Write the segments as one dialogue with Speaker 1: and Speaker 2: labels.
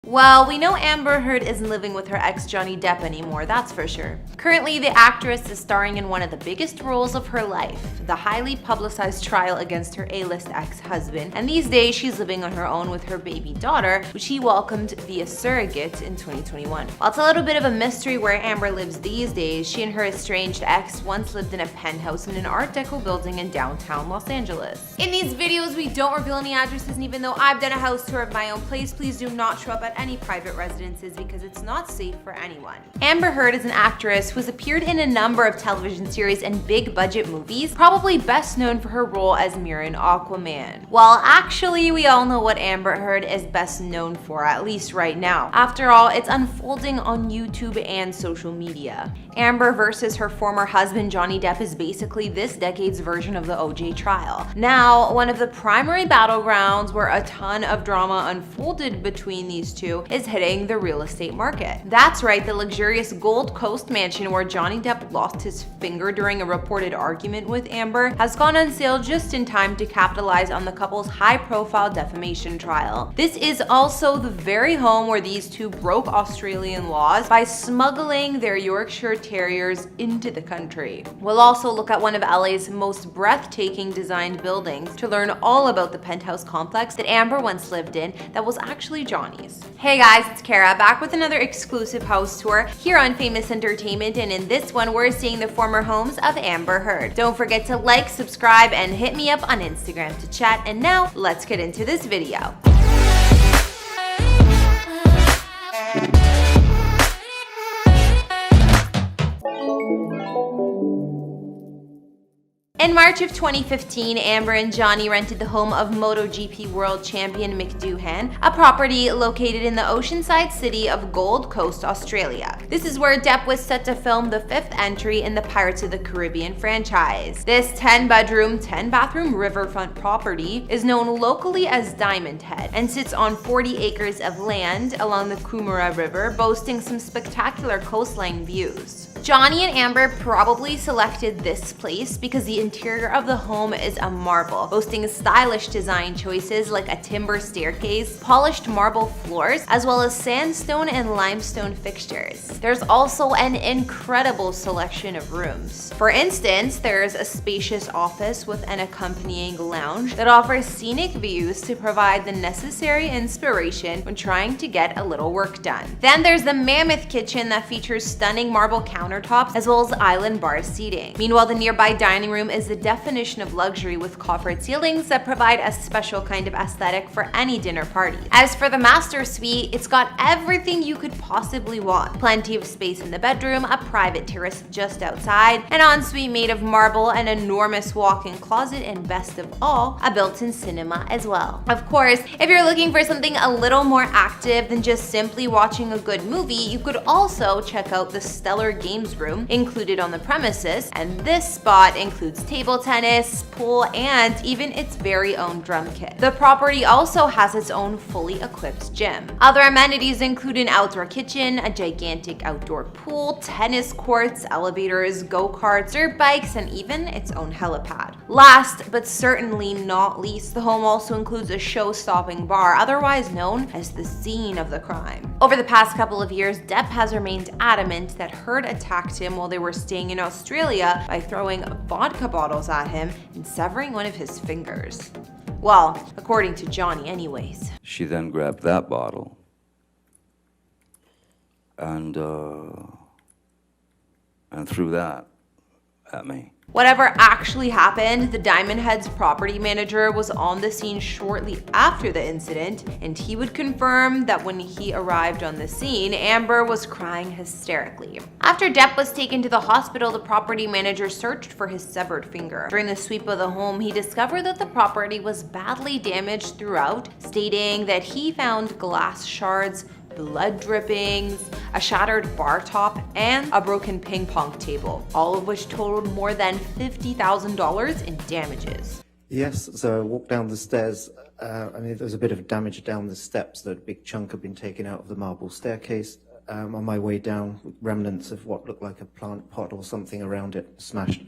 Speaker 1: Well, we know Amber Heard isn't living with her ex Johnny Depp anymore, that's for sure. Currently, the actress is starring in one of the biggest roles of her life, the highly publicized trial against her A-list ex-husband, and these days she's living on her own with her baby daughter, which he welcomed via surrogate in 2021. While it's a little bit of a mystery where Amber lives these days, she and her estranged ex once lived in a penthouse in an Art Deco building in downtown Los Angeles. In these videos, we don't reveal any addresses, and even though I've done a house tour of my own place, please do not show up at any private residences because it's not safe for anyone. Amber Heard is an actress who has appeared in a number of television series and big budget movies, probably best known for her role as Mera in Aquaman. Well, actually, we all know what Amber Heard is best known for, at least right now. After all, it's unfolding on YouTube and social media. Amber versus her former husband Johnny Depp is basically this decade's version of the OJ trial. Now, one of the primary battlegrounds where a ton of drama unfolded between these two is hitting the real estate market. That's right, the luxurious Gold Coast mansion where Johnny Depp lost his finger during a reported argument with Amber has gone on sale just in time to capitalize on the couple's high-profile defamation trial. This is also the very home where these two broke Australian laws by smuggling their Yorkshire Terriers into the country. We'll also look at one of LA's most breathtaking designed buildings to learn all about the penthouse complex that Amber once lived in that was actually Johnny's. Hey guys, it's Kara, back with another exclusive house tour here on Famous Entertainment, and in this one we're seeing the former homes of Amber Heard. Don't forget to like, subscribe, and hit me up on Instagram to chat, and now let's get into this video. In March of 2015, Amber and Johnny rented the home of MotoGP world champion Mick Doohan, a property located in the oceanside city of Gold Coast, Australia. This is where Depp was set to film the 5th entry in the Pirates of the Caribbean franchise. This 10-bedroom, 10-bathroom riverfront property is known locally as Diamond Head and sits on 40 acres of land along the Coomera River, boasting some spectacular coastline views. Johnny and Amber probably selected this place because the interior of the home is a marvel, boasting stylish design choices like a timber staircase, polished marble floors, as well as sandstone and limestone fixtures. There's also an incredible selection of rooms. For instance, there's a spacious office with an accompanying lounge that offers scenic views to provide the necessary inspiration when trying to get a little work done. Then there's the mammoth kitchen that features stunning marble countertops as well as island bar seating. Meanwhile, the nearby dining room is the definition of luxury with coffered ceilings that provide a special kind of aesthetic for any dinner party. As for the master suite, it's got everything you could possibly want. Plenty of space in the bedroom, a private terrace just outside, an ensuite made of marble, an enormous walk-in closet, and best of all, a built-in cinema as well. Of course, if you're looking for something a little more active than just simply watching a good movie, you could also check out the stellar games room included on the premises, and this spot includes table tennis, pool, and even its very own drum kit. The property also has its own fully equipped gym. Other amenities include an outdoor kitchen, a gigantic outdoor pool, tennis courts, elevators, go-karts, dirt bikes, and even its own helipad. Last, but certainly not least, the home also includes a show-stopping bar, otherwise known as the scene of the crime. Over the past couple of years, Depp has remained adamant that Heard attacked him while they were staying in Australia by throwing vodka bottles at him and severing one of his fingers. Well, according to Johnny anyways.
Speaker 2: She then grabbed that bottle and threw that at me.
Speaker 1: Whatever actually happened, the Diamond Head's property manager was on the scene shortly after the incident, and he would confirm that when he arrived on the scene, Amber was crying hysterically. After Depp was taken to the hospital, the property manager searched for his severed finger. During the sweep of the home, he discovered that the property was badly damaged throughout, stating that he found glass shards, blood drippings, a shattered bar top, and a broken ping pong table, all of which totaled more than $50,000 in damages.
Speaker 3: Yes, so I walked down the stairs. There was a bit of damage down the steps. That a big chunk had been taken out of the marble staircase. On my way down, remnants of what looked like a plant pot or something around it smashed.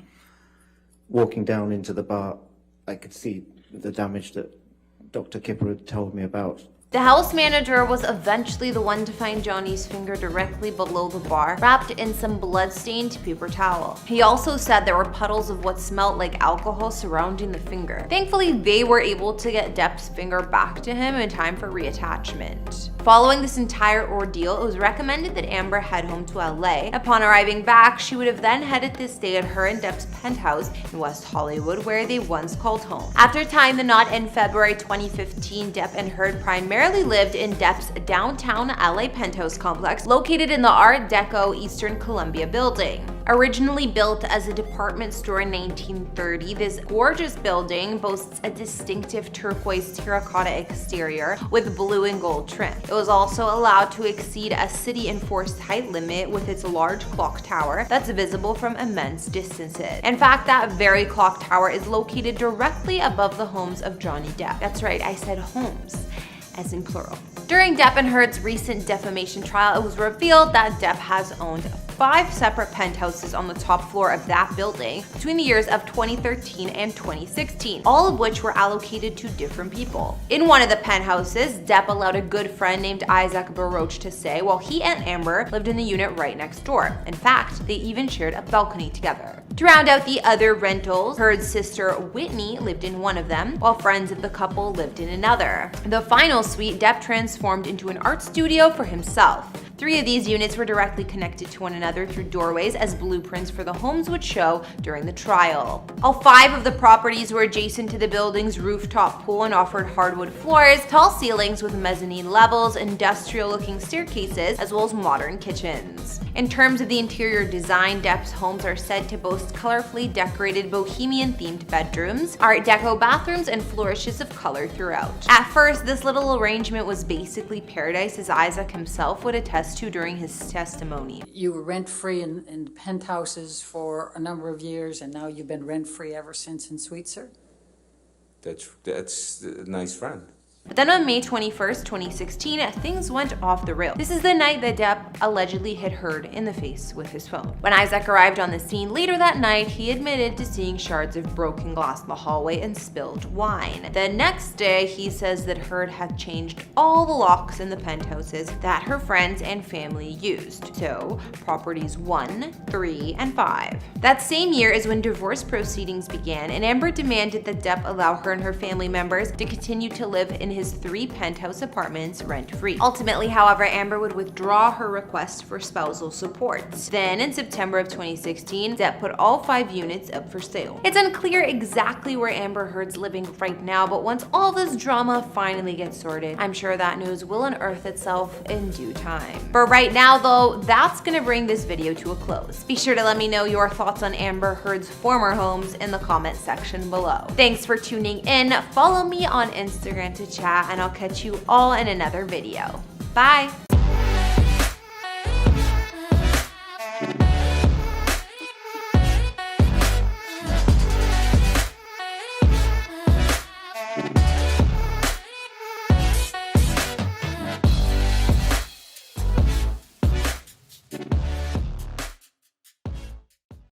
Speaker 3: Walking down into the bar, I could see the damage that Dr. Kipper had told me about.
Speaker 1: The house manager was eventually the one to find Johnny's finger directly below the bar, wrapped in some blood-stained paper towel. He also said there were puddles of what smelled like alcohol surrounding the finger. Thankfully, they were able to get Depp's finger back to him in time for reattachment. Following this entire ordeal, it was recommended that Amber head home to LA. Upon arriving back, she would have then headed to stay at her and Depp's penthouse in West Hollywood, where they once called home. After tying the knot in February 2015, Depp and Heard primarily lived in Depp's downtown LA penthouse complex located in the Art Deco Eastern Columbia building. Originally built as a department store in 1930, this gorgeous building boasts a distinctive turquoise terracotta exterior with blue and gold trim. It was also allowed to exceed a city-enforced height limit with its large clock tower that's visible from immense distances. In fact, that very clock tower is located directly above the homes of Johnny Depp. That's right, I said homes, as in plural. During Depp and Heard's recent defamation trial, it was revealed that Depp has owned 5 separate penthouses on the top floor of that building between the years of 2013 and 2016, all of which were allocated to different people. In one of the penthouses, Depp allowed a good friend named Isaac Baroche to stay, while he and Amber lived in the unit right next door. In fact, they even shared a balcony together. To round out the other rentals, Heard's sister Whitney lived in one of them, while friends of the couple lived in another. The final suite, Depp transformed into an art studio for himself. 3 of these units were directly connected to one another through doorways, as blueprints for the homes would show during the trial. All 5 of the properties were adjacent to the building's rooftop pool and offered hardwood floors, tall ceilings with mezzanine levels, industrial-looking staircases, as well as modern kitchens. In terms of the interior design, Depp's homes are said to boast colorfully decorated bohemian-themed bedrooms, Art Deco bathrooms, and flourishes of color throughout. At first, this little arrangement was basically paradise, as Isaac himself would attest to during his testimony.
Speaker 4: You were rent-free in penthouses for a number of years, and now you've been rent-free ever since in Sweetser?
Speaker 5: That's a nice friend.
Speaker 1: But then on May 21st, 2016, things went off the rails. This is the night that Depp allegedly hit Heard in the face with his phone. When Isaac arrived on the scene later that night, he admitted to seeing shards of broken glass in the hallway and spilled wine. The next day, he says that Heard had changed all the locks in the penthouses that her friends and family used. So, properties 1, 3, and 5. That same year is when divorce proceedings began, and Amber demanded that Depp allow her and her family members to continue to live in his 3 penthouse apartments rent-free. Ultimately, however, Amber would withdraw her request for spousal support. Then, in September of 2016, Depp put all 5 units up for sale. It's unclear exactly where Amber Heard's living right now, but once all this drama finally gets sorted, I'm sure that news will unearth itself in due time. For right now, though, that's gonna bring this video to a close. Be sure to let me know your thoughts on Amber Heard's former homes in the comment section below. Thanks for tuning in. Follow me on Instagram to chat, and I'll catch you all in another video. Bye!